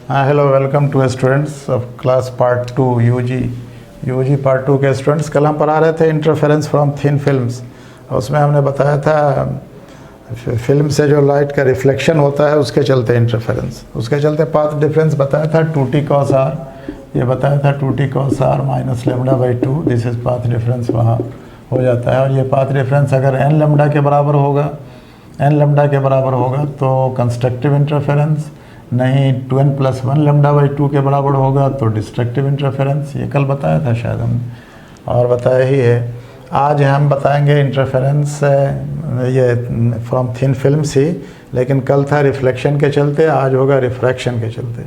हाँ hello, welcome to students of class part 2 UG part 2 के students. कल हम पढ़ा रहे थे इंटरफेरेंस फ्रॉम थिन फिल्म्स, और उसमें हमने बताया था फिल्म से जो लाइट का रिफ्लेक्शन होता है उसके चलते इंटरफेरेंस, उसके चलते पाथ डिफरेंस बताया था 2t cos r, ये बताया था 2t cos r minus λ/2, this is path difference वहाँ हो जाता है। और ये पाथ डिफरेंस अगर n लैम्डा के बराबर होगा, n लैम्डा के बराबर होगा तो कंस्ट्रक्टिव इंटरफेरेंस, नहीं 2n + 1 λ/2 के बराबर होगा तो डिस्ट्रक्टिव इंटरफेरेंस। ये कल बताया था शायद हमने, और बताया ही है। आज हम बताएंगे इंटरफेरेंस ये फ्रॉम थिन फिल्म से, लेकिन कल था रिफ्लेक्शन के चलते, आज होगा रिफ्रैक्शन के चलते।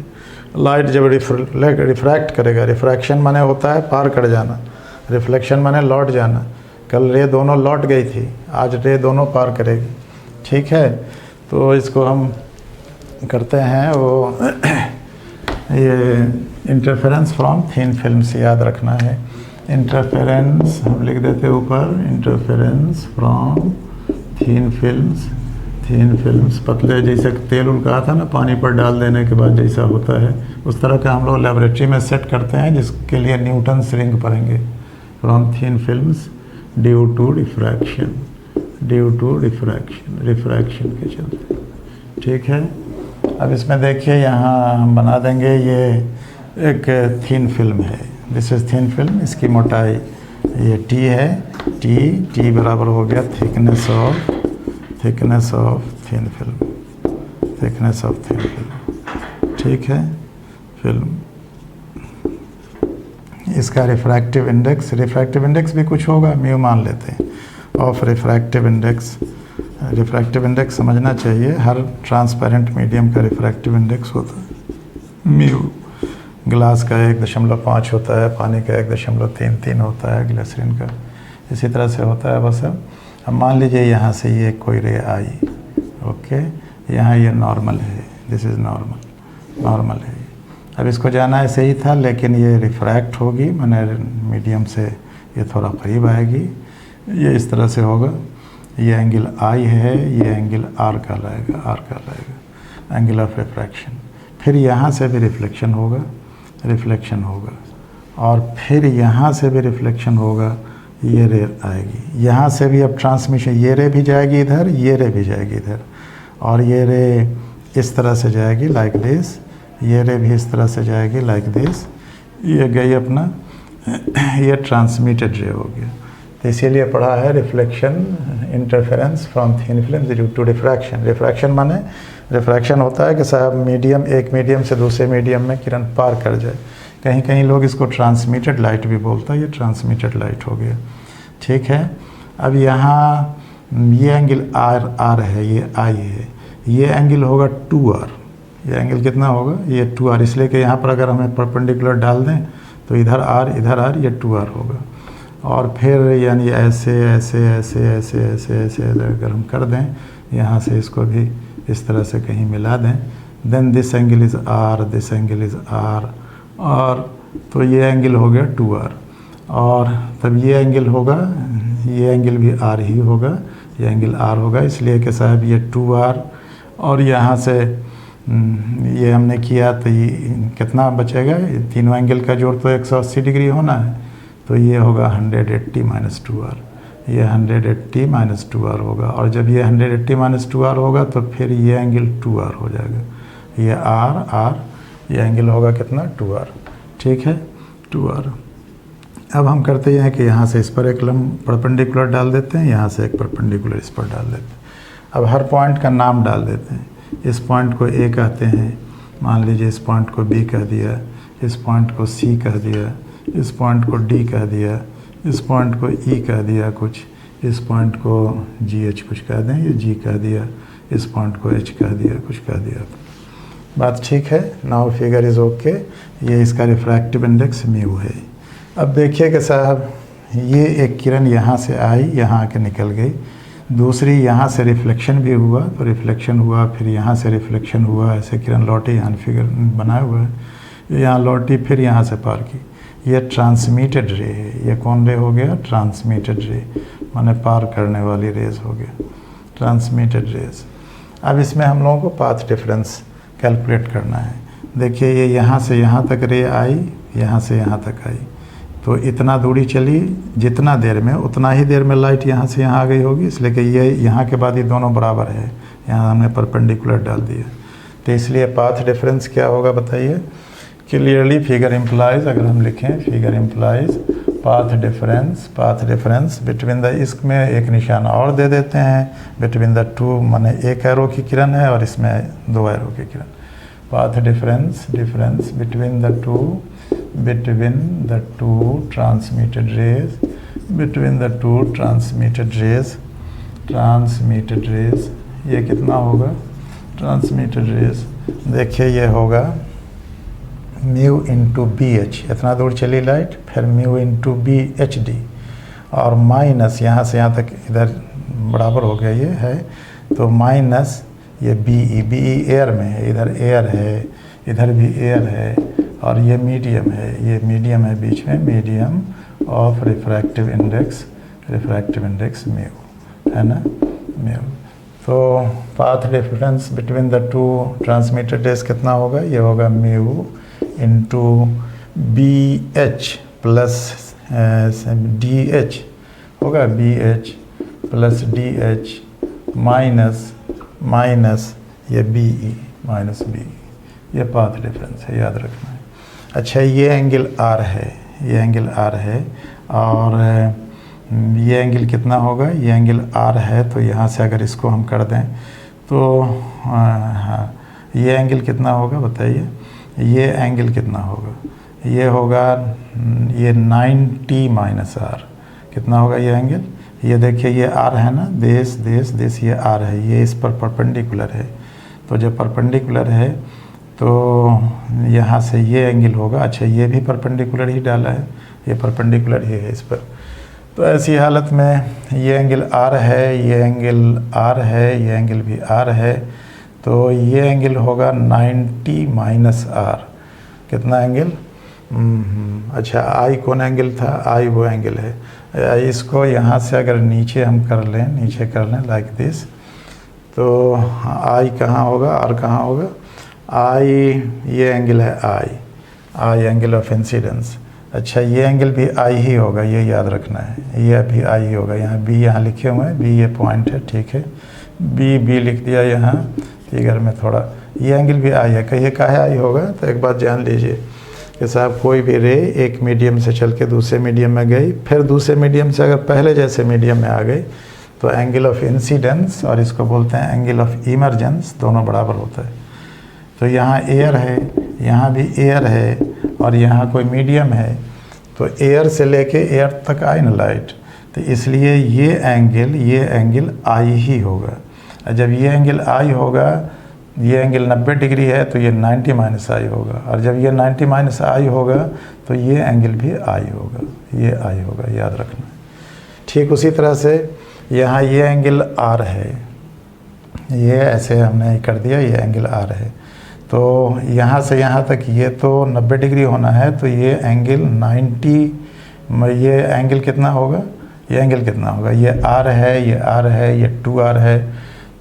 लाइट जब रिफ्रैक्ट करेगा, रिफ्रैक्शन माने होता है पार कर जाना, रिफ्लेक्शन माने लौट जाना। कल रे दोनों लौट गई थी, आज रे दोनों पार करेगी, ठीक है। तो इसको हम करते हैं वो ये इंटरफेरेंस फ्रॉम थिन फिल्म से याद रखना है। इंटरफेरेंस हम लिख देते हैं ऊपर, इंटरफेरेंस फ्रॉम थिन फिल्म्स पतले, जैसे तेल उल कहा था ना, पानी पर डाल देने के बाद जैसा होता है उस तरह का हम लोग लेबोरेटरी में सेट करते हैं, जिसके लिए न्यूटन्स रिंग पढ़ेंगे। From thin films due to refraction के चलते, ठीक है। अब इसमें देखिए यहाँ हम बना देंगे, ये एक थिन फिल्म है, दिस इज थिन फिल्म, इसकी मोटाई ये t है, t बराबर हो गया थिकनेस ऑफ थिन फिल्म, ठीक है। फिल्म इसका रिफ्रैक्टिव इंडेक्स भी कुछ होगा, म्यू मान लेते हैं, ऑफ रिफ्रैक्टिव इंडेक्स समझना चाहिए, हर ट्रांसपेरेंट मीडियम का रिफ्रैक्टिव इंडेक्स होता है म्यू। ग्लास का 1.5 होता है, पानी का 1.33 होता है, ग्लिसरीन का इसी तरह से होता है। बस अब मान लीजिए यहाँ से ये कोई रे आई, ओके, यहाँ ये नॉर्मल है, दिस इज़ नॉर्मल है। अब इसको जाना ऐसे ही था, लेकिन ये रिफ्रैक्ट होगी, मैंने मीडियम से ये थोड़ा करीब आएगी, ये इस तरह से होगा। ये एंगल आई है, ये एंगल आर कहलाएगा, एंगल ऑफ रिफ्रैक्शन। फिर यहाँ से भी रिफ्लेक्शन होगा, और फिर यहाँ से भी रिफ्लेक्शन होगा, ये रे आएगी, यहाँ से भी अब ट्रांसमिशन, ये रे भी जाएगी इधर, ये रे भी जाएगी इधर, और ये रे इस तरह से जाएगी लाइक दिस, ये रे भी इस तरह से जाएगी लाइक दिस, ये गई अपना, ये ट्रांसमिटेड रे हो गया। तो इसीलिए पढ़ा है reflection interference from thin film due to refraction माने रिफ्रैक्शन होता है कि साहब एक मीडियम से दूसरे मीडियम में किरण पार कर जाए। कहीं लोग इसको ट्रांसमिटेड लाइट भी बोलता है, ये ट्रांसमिटेड लाइट हो गया, ठीक है। अब यहाँ ये एंगल आर है, ये आई है, ये एंगल होगा 2r, ये एंगल कितना होगा, ये 2r, इसलिए कि यहाँ पर अगर हमें परपेंडिकुलर डाल दें तो इधर r ये 2r होगा। और फिर यानी ऐसे अगर हम कर दें, यहाँ से इसको भी इस तरह से कहीं मिला दें, then this angle is r, और तो ये एंगल हो गया 2r, और तब ये एंगल होगा, ये एंगल भी r ही होगा, ये एंगल r होगा, इसलिए कि साहब ये 2r, और यहाँ से ये हमने किया तो ये कितना बचेगा, तीनों एंगल का जोड़ तो 180 डिग्री होना है, तो ये होगा 180 - 2r, ये 180 - 2r होगा। और जब ये 180 - 2r होगा तो फिर ये एंगल 2r हो जाएगा, ये r, ये एंगल होगा कितना 2r, ठीक है 2r। अब हम करते हैं कि यहाँ से इस पर एक परपेंडिकुलर डाल देते हैं, यहाँ से एक परपेंडिकुलर इस पर डाल देते हैं। अब हर पॉइंट का नाम डाल देते हैं, इस पॉइंट को A कहते हैं, मान लीजिए इस पॉइंट को B कह दिया, इस पॉइंट को C कह दिया, इस पॉइंट को D कह दिया, इस पॉइंट को E कह दिया कुछ, इस पॉइंट को GH कुछ कह दें, ये G कह दिया, इस पॉइंट को H कह दिया, कुछ कह दिया, बात ठीक है। नाउ फिगर इज़ ओके, ये इसका रिफ्रैक्टिव इंडेक्स म्यू है। अब देखिए कि साहब ये एक किरण यहाँ से आई, यहाँ आके निकल गई, दूसरी यहाँ से रिफ्लेक्शन भी हुआ, तो रिफ्लेक्शन हुआ, फिर यहाँ से रिफ्लेक्शन हुआ, ऐसे किरण लौटी, यहाँ फिगर बनाया हुआ है, यहाँ लौटी, फिर यहाँ से पार की, ये ट्रांसमिटेड रे है। ये कौन रे हो गया, ट्रांसमिटेड रे, माने पार करने वाली रेज हो गया, ट्रांसमिटेड रेज। अब इसमें हम लोगों को पाथ डिफरेंस कैलकुलेट करना है। देखिए ये यहाँ से यहाँ तक रे आई, यहाँ से यहाँ तक आई, तो इतना दूरी चली, जितना देर में उतना ही देर में लाइट यहाँ से यहाँ आ गई होगी, इसलिए कि ये यहाँ के बाद ये दोनों बराबर है, यहाँ हमने परपेंडिकुलर डाल दिया। तो इसलिए पाथ डिफरेंस क्या होगा बताइए। क्लियरली फिगर इम्प्लाइज, अगर हम लिखें figure implies path difference between the, इसमें एक निशान और दे देते हैं, बिटवीन द टू, माने एक एरो की किरण है और इसमें दो एरो की किरण। Path difference between the two transmitted rays, ये कितना होगा ट्रांसमिटेड रेज, देखिए ये होगा म्यू इंटू बी एच, इतना दूर चली लाइट, फिर mu into B H D, और माइनस यहाँ से यहाँ तक इधर बराबर हो गया ये है, तो माइनस ये बी ई एयर में है, इधर एयर है, इधर भी एयर है, और ये मीडियम है बीच में, medium of refractive index mu है ना, म्यू। तो path difference between the two transmitted rays कितना होगा, ये होगा mu into B H plus D H होगा, B H plus D H minus ये बी ई माइनस बी, ये पाथ डिफरेंस है, याद रखना है। अच्छा ये एंगल आर है, और ये एंगल कितना होगा, ये एंगल आर है, तो यहाँ से अगर इसको हम कर दें तो हाँ, ये एंगल कितना होगा बताइए, ये एंगल कितना होगा, ये होगा ये 90 माइनस आर, कितना होगा ये एंगल, ये देखिए ये आर है ना, देश ये आर है, ये इस पर परपेंडिकुलर है, तो जब परपेंडिकुलर है तो यहाँ से ये एंगल होगा। अच्छा ये भी परपेंडिकुलर ही डाला है, ये परपेंडिकुलर ही है इस पर, तो ऐसी हालत में ये एंगल आर है, ये एंगल आर है, ये एंगल भी आर है, तो ये एंगल होगा 90 माइनस आर, कितना एंगल, अच्छा आई कौन एंगल था, आई वो एंगल है, इसको यहाँ से अगर नीचे हम कर लें लाइक दिस, तो आई कहाँ होगा, आर कहाँ होगा, आई ये एंगल है, आई एंगल ऑफ इंसिडेंस। अच्छा ये एंगल भी आई ही होगा, ये याद रखना है, ये भी आई ही होगा, यहाँ बी यहाँ लिखे हुए हैं, बी ये पॉइंट है, ठीक है, बी लिख दिया यहाँ फिगर में थोड़ा, ये एंगल भी आई है, कहिए काहे आई होगा, तो एक बात जान लीजिए कि साहब कोई भी रे एक मीडियम से चल के दूसरे मीडियम में गई, फिर दूसरे मीडियम से अगर पहले जैसे मीडियम में आ गई, तो एंगल ऑफ इंसिडेंस और इसको बोलते हैं एंगल ऑफ इमरजेंस, दोनों बराबर होता है। तो यहाँ एयर है, यहाँ भी एयर है, और यहाँ कोई मीडियम है, तो एयर से लेके एयर तक आई ना लाइट, तो इसलिए ये एंगल आई ही होगा। जब ये एंगल आई होगा, ये एंगल 90 डिग्री है, तो ये 90 माइनस आई होगा, और जब ये 90 माइनस आई होगा तो ये एंगल भी आई होगा, ये आई होगा, याद रखना। ठीक उसी तरह से यहाँ ये एंगल आर है, ये ऐसे हमने कर दिया, ये एंगल आर है, तो यहाँ से यहाँ तक ये तो 90 डिग्री होना है, तो ये एंगल 90, ये एंगल कितना होगा, ये एंगल कितना होगा, ये आर है, ये आर है, ये 2r है,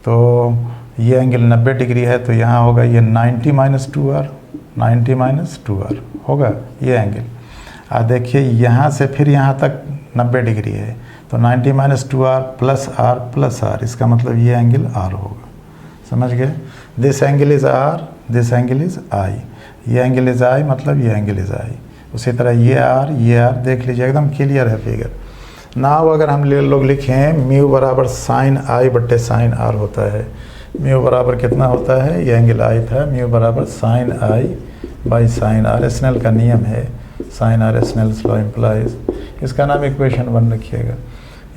तो ये एंगल 90 डिग्री है, तो यहाँ होगा ये 90 माइनस 2r होगा ये एंगल। देखिए यहाँ से फिर यहाँ तक 90 डिग्री है, तो 90 माइनस 2r प्लस r, इसका मतलब ये एंगल r होगा, समझ गए। This angle is r, this angle is i, ये एंगल इज़ i, मतलब ये एंगल इज़ i। उसी तरह ये r देख लीजिए, एकदम क्लियर है फिगर। नाउ अगर हम लोग लिखें म्यू बराबर साइन i बट्टे साइन r होता है, म्यू बराबर कितना होता है, ये एंगल i था, म्यू बराबर sine i by sine r, Snell का नियम है, sine r Snell's law implies, इसका नाम इक्वेशन 1 रखिएगा।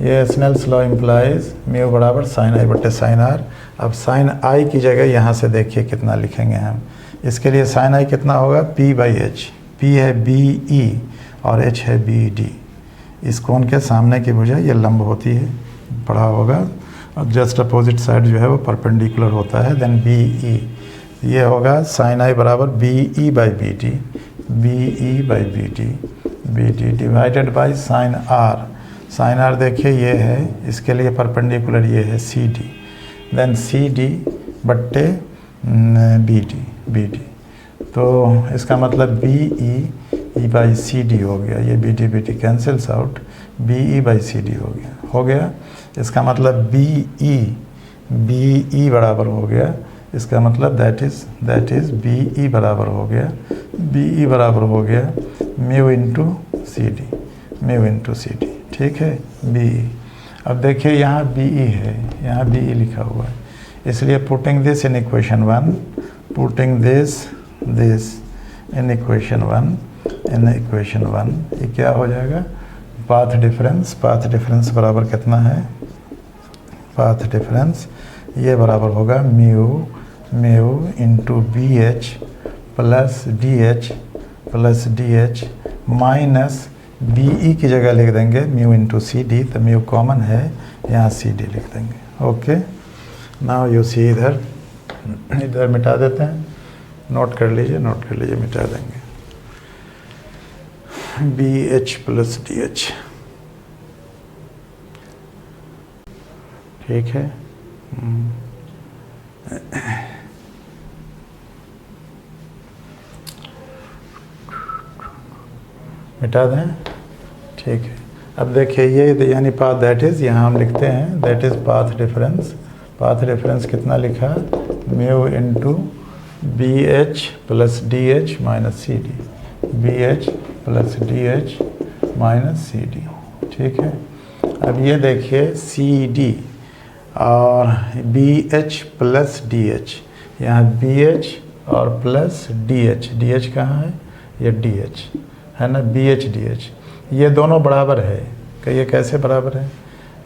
ये स्नेल्स लॉ इम्प्लाइज म्यू बराबर साइन i बट्टे साइन r। अब साइन i की जगह यहाँ से देखिए कितना लिखेंगे हम, इसके लिए साइन i कितना होगा, p बाई एच, p है BE और h है BD, इस कोण के सामने की भुजा ये लंब होती है, पढ़ा होगा, और जस्ट अपोजिट साइड जो है वो परपेंडिकुलर होता है, देन BE, ये होगा साइन i बराबर BE by BD divided by sine r देखिए ये है, इसके लिए परपेंडिकुलर ये है CD, देन CD बट्टे BD, तो इसका मतलब B E by C D हो गया, ये B D cancels out, B E by C D हो गया। इसका मतलब बी ई बराबर हो गया, इसका मतलब दैट इज़ बी ई बराबर हो गया, बी ई बराबर हो गया म्यू इंटू सी डी, ठीक है, बी ई। अब देखिए यहाँ बी ई है, यहाँ बी ई लिखा हुआ है, इसलिए putting this in equation 1, putting this in equation 1, ये क्या हो जाएगा, पाथ डिफरेंस बराबर कितना है, पाथ डिफरेंस ये बराबर होगा mu into B H plus D H minus B E की जगह लिख देंगे म्यू इंटू सी डी, तो म्यू कॉमन है, यहाँ सी डी लिख देंगे। ओके, नाउ यू सी इधर मिटा देते हैं, नोट कर लीजिए, मिटा देंगे B H plus D H, ठीक है। मिटा दें, ठीक है। अब देखिए ये यानी पाथ दैट इज़, यहाँ हम लिखते हैं दैट इज़ पाथ डिफरेंस कितना लिखा, mu into B H plus D H minus C D, B H plus D H minus C D, ठीक है। अब ये देखिए सी डी और B H plus D H, यहाँ बी एच और प्लस डी एच कहाँ है, ये डी एच है ना, बी एच डी एच, ये दोनों बराबर है, कि ये कैसे बराबर है,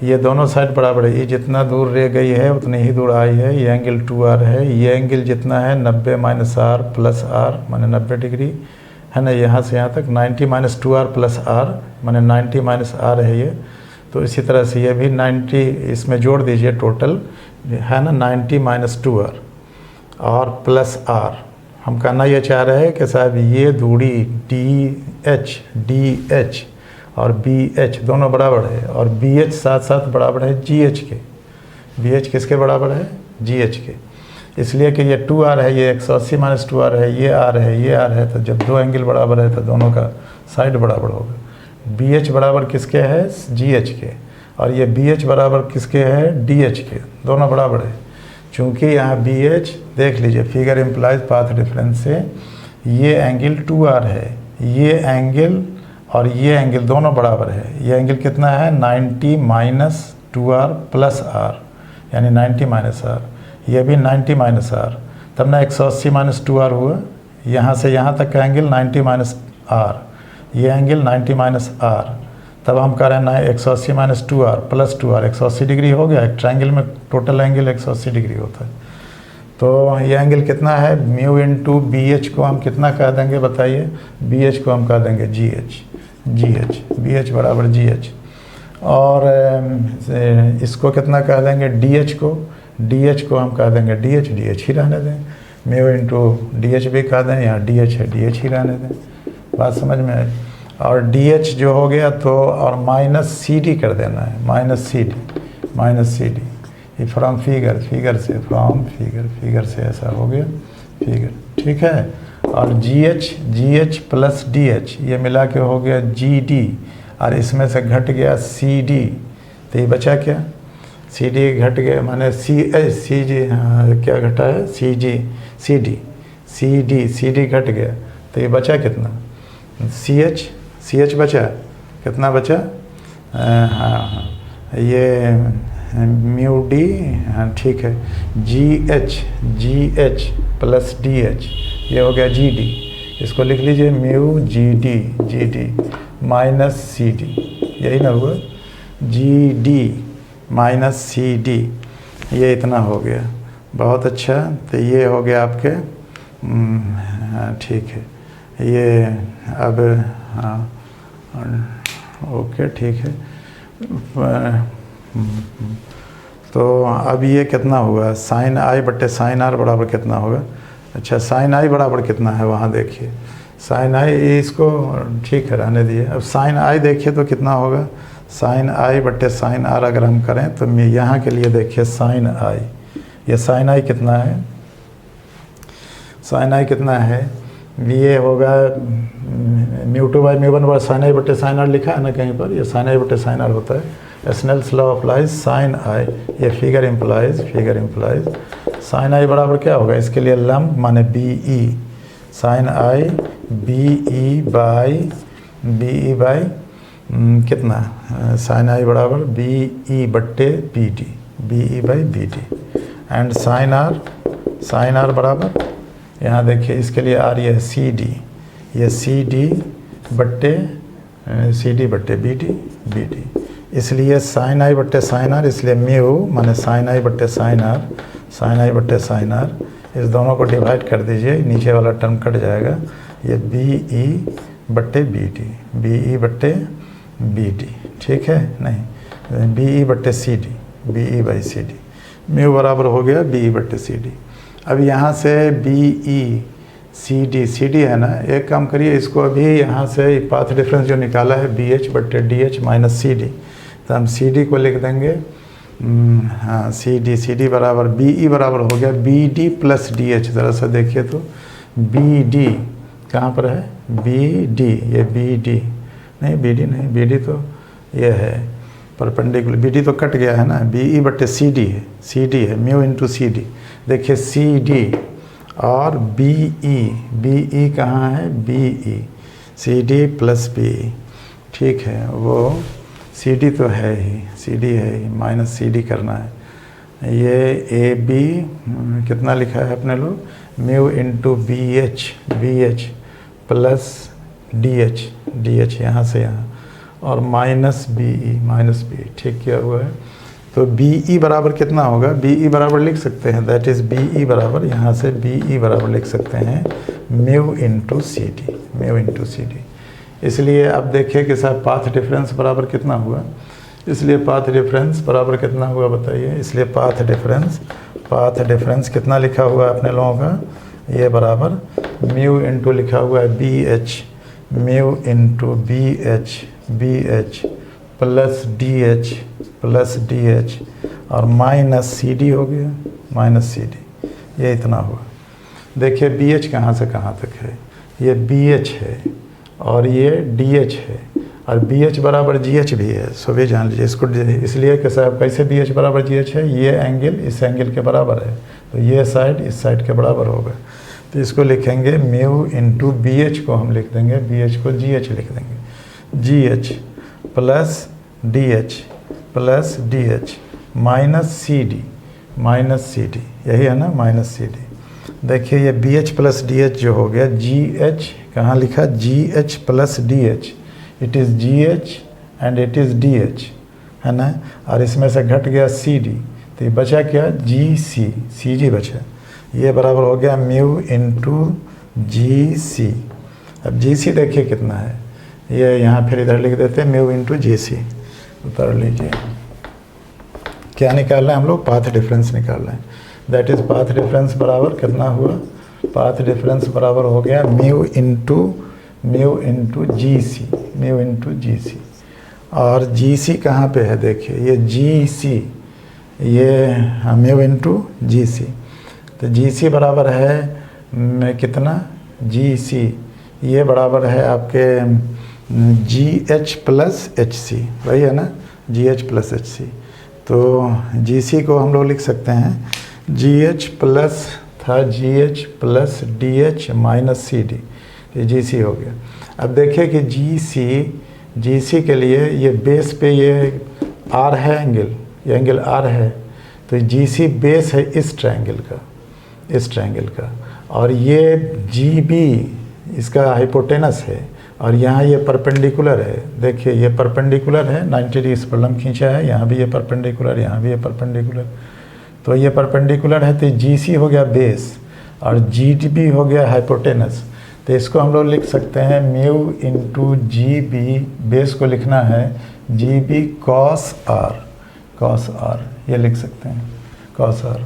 ये दोनों साइड बराबर है, ये जितना दूर रह गई है उतनी ही दूर आई है, ये एंगल 2r है, ये एंगल जितना है 90 माइनस r प्लस r माने 90 डिग्री है ना, यहाँ से यहाँ तक 90 माइनस 2r प्लस r माने 90 माइनस r है ये। तो इसी तरह से ये भी 90 इसमें जोड़ दीजिए, टोटल है ना 90 माइनस 2r और प्लस r। हम कहना ये चाह रहे हैं कि साहब ये दूरी डी एच और बी एच दोनों बराबर है, और बी एच साथ साथ बराबर है जी एच के, बी एच किसके बराबर है, जी एच के, इसलिए कि ये 2r है, ये 180 माइनस 2r है, ये r है, ये r है, तो जब दो एंगल बराबर है तो दोनों का साइड बराबर होगा। बी एच बराबर किसके है, जी एच के, और ये बी एच बराबर किसके है, डी एच के, दोनों बराबर है। चूँकि यहाँ बी एच देख लीजिए, फिगर इम्प्लाइज पाथ डिफरेंस से ये एंगल 2r है, ये एंगल और ये एंगल दोनों बराबर है। ये एंगल कितना है, 90 माइनस 2r प्लस r, यानी 90 माइनस r, ये भी 90 माइनस r, तब ना 180 माइनस 2r हुआ, यहाँ से यहाँ तक का एंगल 90 माइनस r, ये एंगल 90 माइनस r, तब हम कह रहे हैं ना 180 minus 2r plus 2r, 180 degree हो गया। एक ट्रायंगल में टोटल एंगल 180 डिग्री होता है, तो ये एंगल कितना है, म्यू इंटू बी एच को हम कितना कह देंगे बताइए, बी एच को हम कह देंगे जी एच, बी एच बराबर जी एच, और इसको कितना कह देंगे, डी एच को हम कह देंगे डी एच ही रहने दें, म्यू इंटू डी एच भी कह दें, यहाँ डी एच है, डी एच ही रहने दें, बात समझ में आई। और डी एच जो हो गया तो और माइनस सी डी कर देना है, माइनस सी डी, ये फ्रॉम फिगर से ऐसा हो गया फिगर, ठीक है। और जी एच प्लस डी एच ये मिला के हो गया जी डी, और इसमें से घट गया सी डी, तो ये बचा क्या, सी डी घट गया, माने सी जी, क्या घटा है, सी डी घट गया, तो ये बचा कितना, सी एच बचा, कितना बचा, हाँ ये म्यू डी, हाँ ठीक है, G H plus D H ये हो गया जी डी, इसको लिख लीजिए mu G D minus C D, यही ना हुआ, G D minus C D, ये इतना हो गया। बहुत अच्छा, तो ये हो गया आपके, ठीक है, ये अब हाँ ओके ठीक है। तो अब ये कितना हुआ, साइन आई बट्टे साइन आर बराबर कितना होगा, अच्छा साइन आई बराबर कितना है वहाँ देखिए, साइन आई इसको ठीक है रहने दिए। अब साइन आई देखिए तो कितना होगा, साइन आई बट्टे साइन आर अगर हम करें तो यहाँ के लिए देखिए साइन आई, ये साइन आई कितना है, साइन आई कितना है, ये होगा μ2 बाई μ1 बार साइन आई बटे साइन आर लिखा है ना कहीं पर, ये साइन आई बटे साइन आर होता है। स्नेल्स लॉ अप्लाइज साइन आई, ये फिगर इम्प्लाइज साइन आई बराबर क्या होगा, इसके लिए लम्ब माने B E, sine I B E by कितना, साइन आई बराबर बी ई बट्टे B D, B E by B D. And sine R बराबर यहाँ देखिए इसके लिए आर ये है सी डी, ये सी डी बट्टे बी डी, इसलिए साइन आई बट्टे साइन आर, इसलिए म्यू माने साइन आई बट्टे साइन आर, इस दोनों को डिवाइड कर दीजिए, नीचे वाला टर्म कट जाएगा, ये बी ई बट्टे बी डी, ठीक है, नहीं बी ई बट्टे C D, B E by C D, mu बराबर हो गया बी ई बट्टे सी डी। अब यहाँ से बी ई सी डी है ना, एक काम करिए इसको अभी यहाँ से पाथ डिफरेंस जो निकाला है बी एच बट्टे D H minus C D, तो हम सी डी को लिख देंगे, हाँ सी डी बराबर बी ई बराबर हो गया B D plus D H. ज़रा सा देखिए तो बी डी कहाँ पर है, बी डी, ये बी डी नहीं, बी डी नहीं, बी डी तो ये है परपेंडिकुलर, बी डी तो कट गया है ना, बी ई बट्टे सी डी है म्यू इंटू सी डी। देखिए सी डी और बी ई कहाँ है, B E, C D plus B E, ठीक है, वो सी डी तो है ही, सी डी है ही, माइनस सी डी करना है। ये ए बी कितना लिखा है अपने लोग, mu into B H plus D H यहाँ से यहाँ, और माइनस बी, ठीक किया हुआ है। तो बी ई बराबर कितना होगा, बी ई बराबर लिख सकते हैं, दैट इज़ बी ई बराबर, यहाँ से बी ई बराबर लिख सकते हैं म्यू इंटू सी डी। इसलिए अब देखिए कि साहब पाथ डिफरेंस बराबर कितना हुआ, इसलिए पाथ डिफरेंस बराबर कितना हुआ बताइए, इसलिए पाथ डिफरेंस कितना लिखा हुआ है अपने लोगों का, ये बराबर म्यू इंटू लिखा हुआ है B H, mu into B H plus D H और माइनस सी डी हो गया, माइनस सी डी, ये इतना हुआ। देखिए बी एच कहाँ से कहाँ तक है, ये बी एच है और ये डी एच है, और बी एच बराबर जी एच भी है, सो भी जान लीजिए इसको, इसलिए कि साहब कैसे बी एच बराबर जी एच है, ये एंगल इस एंगल के बराबर है, तो ये साइड इस साइड के बराबर होगा, तो इसको लिखेंगे म्यू इंटू बी एच को हम लिख देंगे, बी एच को जी एच लिख देंगे, G H plus D H minus C D, यही है ना, माइनस सी डी। देखिए ये B H plus D H जो हो गया, जी एच कहाँ लिखा, G H plus D H, it is G H and it is D H, है ना, और इसमें से घट गया सी डी, तो ये बचा क्या, सी जी बचा, ये बराबर हो गया म्यू इंटू जी सी। अब जी सी देखिए कितना है, ये यहाँ फिर इधर लिख देते हैं म्यू इंटू जी सी, उतार लीजिए, क्या निकालना है हम लोग, पाथ डिफरेंस निकालना है, दैट इज़ पाथ डिफरेंस बराबर कितना हुआ, पाथ डिफरेंस बराबर हो गया म्यू इंटू जी सी, और जी सी कहाँ पे है, देखिए ये जी सी, ये म्यू इंटू जी सी, तो जी सी बराबर है कितना, जी सी ये बराबर है आपके G H plus H C, वही है ना, G H plus H C, तो जी सी को हम लोग लिख सकते हैं G H plus D H minus C D, ये जी सी हो गया। अब देखिए कि जी सी के लिए ये बेस पे ये आर है एंगल, ये एंगल आर है, तो जी सी बेस है इस ट्रायंगल का, और ये जी बी इसका हाइपोटेनस है, और यहाँ ये परपेंडिकुलर है, देखिए ये परपेंडिकुलर है, 90 डिग्री इस पर लंब खींचा है, यहाँ भी ये परपेंडिकुलर, यहाँ भी ये परपेंडिकुलर, तो ये परपेंडिकुलर है, तो जी सी हो गया बेस और जी बी हो गया हाइपोटेनस, तो इसको हम लोग लिख सकते हैं mu into G B, base को लिखना है जी बी कॉस आर, ये लिख सकते हैं कॉस आर,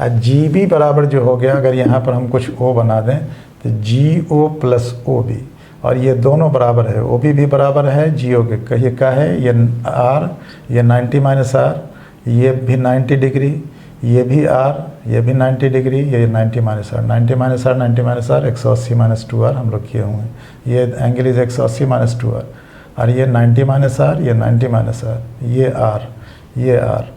और जी बी बराबर जो हो गया, अगर यहाँ पर हम कुछ ओ बना दें तो जी ओ प्लस ओ बी, और ये दोनों बराबर है, ओ बी भी बराबर है जी ओ के, ये क्या है, ये आर, ये 90 माइनस आर, ये भी 90 डिग्री, ये भी आर, ये भी 90 डिग्री, ये 90 minus R, 90 minus R, 90 minus R, 180 minus 2r हम लोग किए होंगे। ये एंगल इज 180 माइनस 2r, और ये 90 माइनस आर, ये 90 माइनस आर, ये आर, ये आर,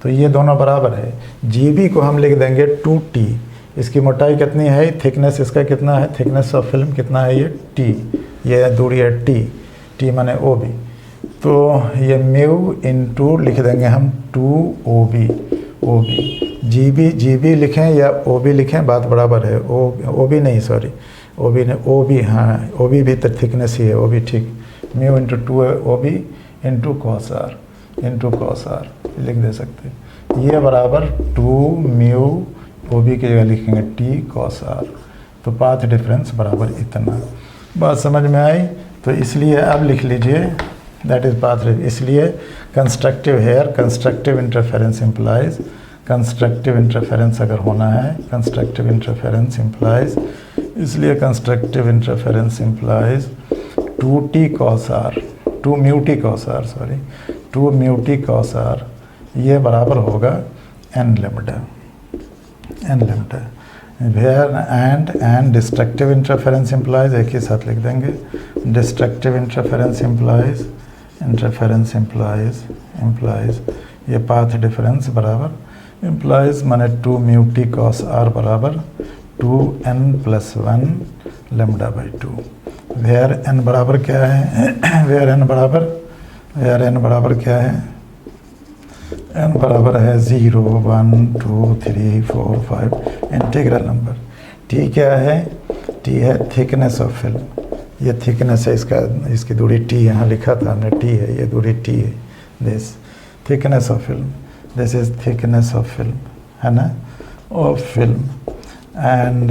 तो ये दोनों बराबर है। GB को हम लिख देंगे 2t। इसकी मोटाई कितनी है, थिकनेस इसका कितना है, थिकनेस ऑफ फिल्म कितना है, ये t, ये दूरी है t माने OB, तो ये म्यू इंटू लिख देंगे हम 2OB। GB लिखें या OB लिखें, बात बराबर है। OB नहीं, सॉरी, OB, हाँ OB भी तो थिकनेस ही है, OB ठीक। Mu into 2OB into cos R लिख दे सकते हैं। ये बराबर 2 म्यू OB की जगह लिखेंगे t कॉस आर, तो पाथ डिफरेंस बराबर इतना। बात समझ में आई? तो इसलिए अब लिख लीजिए दैट इज पाथ, इसलिए constructive here, constructive interference implies, constructive interference अगर होना है, कंस्ट्रक्टिव इंटरफेरेंस इम्प्लाइज, इसलिए constructive interference implies 2t cos r, 2 mu t cos r, sorry 2 mu t cos r, ये बराबर होगा n lambda. Where and destructive interference implies, एक ही साथ लिख देंगे, डिस्ट्रक्टिव इंटरफेरेंस इम्प्लाइज ये पाथ डिफरेंस बराबर इम्प्लाइज माने 2 म्यू t cos r बराबर 2n + 1 lambda by 2। Where n बराबर क्या है, वेयर n बराबर क्या है, n बराबर है 0, 1, 2, 3, 4, 5 इंटीग्रल नंबर। t क्या है, t है थिकनेस ऑफ फिल्म, ये थिकनेस है, इसकी दूरी t यहाँ लिखा था हमने, t है, ये दूरी t है, this thickness of film, this is thickness of film, है ना, ऑफ फिल्म। एंड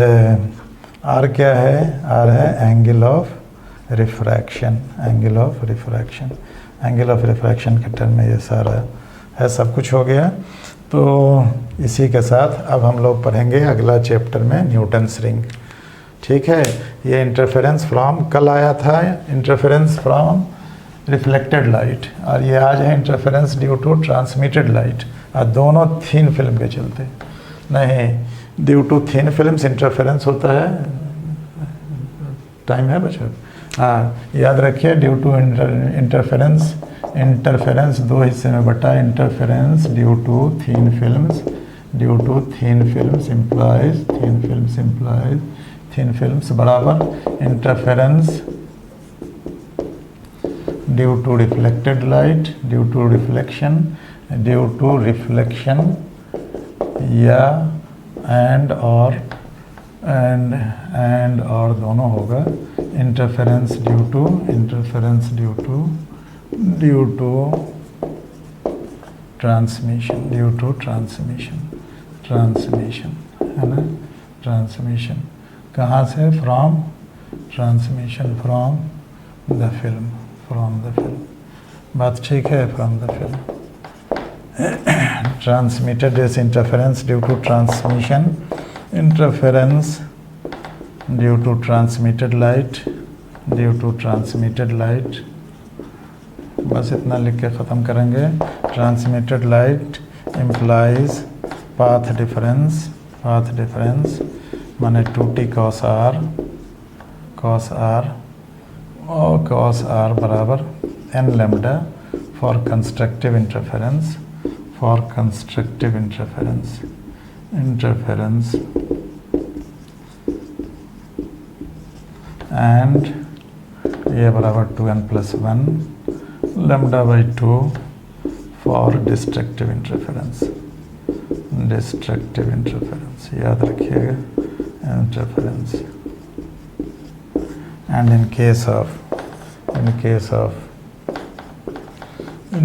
r क्या है, r है angle of refraction, angle of refraction के टर्म में ये सारा है, सब कुछ हो गया। तो इसी के साथ अब हम लोग पढ़ेंगे अगला चैप्टर में न्यूटन्स रिंग, ठीक है। ये इंटरफेरेंस फ्रॉम, कल आया था इंटरफेरेंस फ्रॉम रिफ्लेक्टेड लाइट, और ये आज है interference due to transmitted light, और दोनों थिन फिल्म के चलते, नहीं due to thin films interference होता है, टाइम है बच्चों, हाँ याद रखिए, ड्यू टू इंटरफेरेंस दो हिस्से में बटा, interference due to thin films implies thin films बराबर interference due to reflected light, due to reflection या एंड और दोनों होगा, इंटरफेरेंस ड्यू टू ट्रांसमिशन है ना, ट्रांसमिशन कहाँ से, फ्रॉम द फिल्म, बात ठीक है, from the film. Transmitted is interference due to transmission, interference due to transmitted light, बस इतना लिख के ख़त्म करेंगे। Transmitted light implies path difference माने 2t cos r और cos r बराबर n lambda for constructive interference and ये बराबर 2n + 1 lambda by 2 for destructive interference, याद रखिएगा, interference. And in case of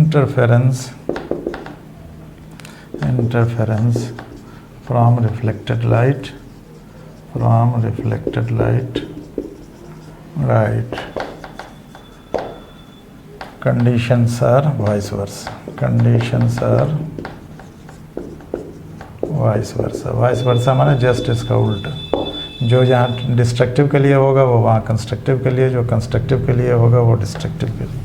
interference from reflected light, right, conditions are vice versa, माने just इसका उल्टा, जो जहाँ डिस्ट्रक्टिव के लिए होगा वो वहाँ कंस्ट्रक्टिव के लिए, जो कंस्ट्रक्टिव के लिए होगा वो डिस्ट्रक्टिव के लिए।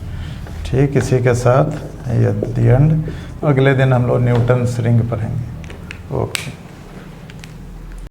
ठीक, इसी के साथ ये द एंड। अगले दिन हम लोग न्यूटन्स रिंग पढ़ेंगे। ओके।